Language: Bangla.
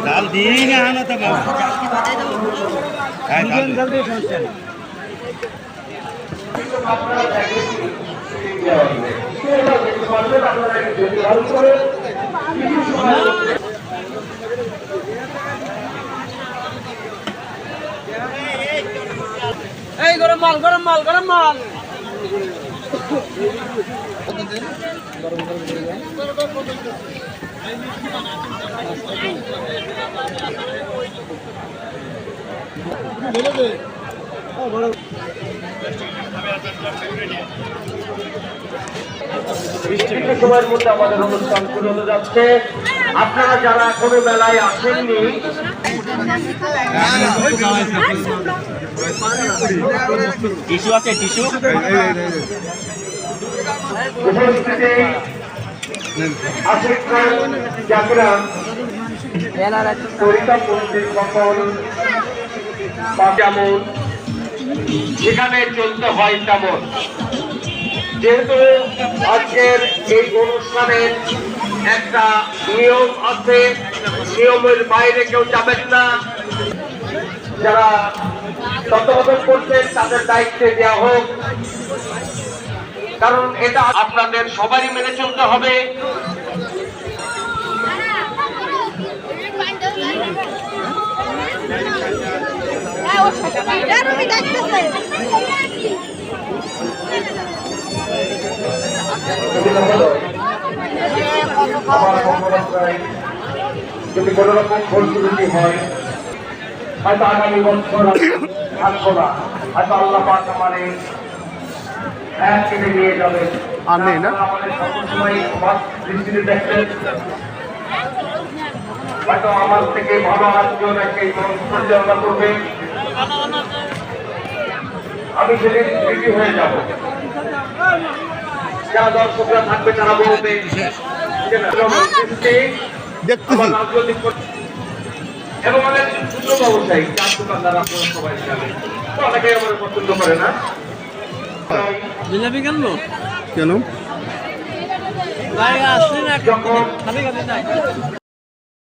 ডাল দিয়ে না আনা তো এই গরম মাল গরম মাল গরম মাল সময়ের মধ্যে আমাদের অনুষ্ঠান শুরু হতে যাচ্ছে। আপনারা যারা এখনো মেলায় আসেননি, টিস্যু আছে টিস্যু উপস্থিতি আশিক খান জাগরাম সরিতা পন্থী সকল যেমন যেখানে চলতে হয় তেমন। যেহেতু আজকের এই অনুষ্ঠানের একটা নিয়ম আছে, নিয়মের বাইরে কেউ যাবেন না। যারা তত্ত্বাবধান করছেন তাদের দায়িত্বে দেওয়া হোক, কারণ এটা আপনাদের সবারই মেনে চলতে হবে। যদি কোন রকম ভুল ত্রুটি হয়, হয়তো আগামী বছর থাকবো না, হয়তো আল্লাহ পাক আমাদের এক কেটে নিয়ে যাবে। আমাদের সবসময় দৃষ্টিতে দেখবেন, হয়তো আমার থেকে ভালো আরেকজন এই পরিচালনা করবে, আমি সেদিন রেডি হয়ে যাব। যারা দর্শকরা থাকবে তারা বলবে এবং অনেক ছোট ব্যবসায়ী চার দোকানদার আপনারা সবাই জানেন, অনেকেই আমার পছন্দ করে না। জিলাপি কেন কেন আসলে না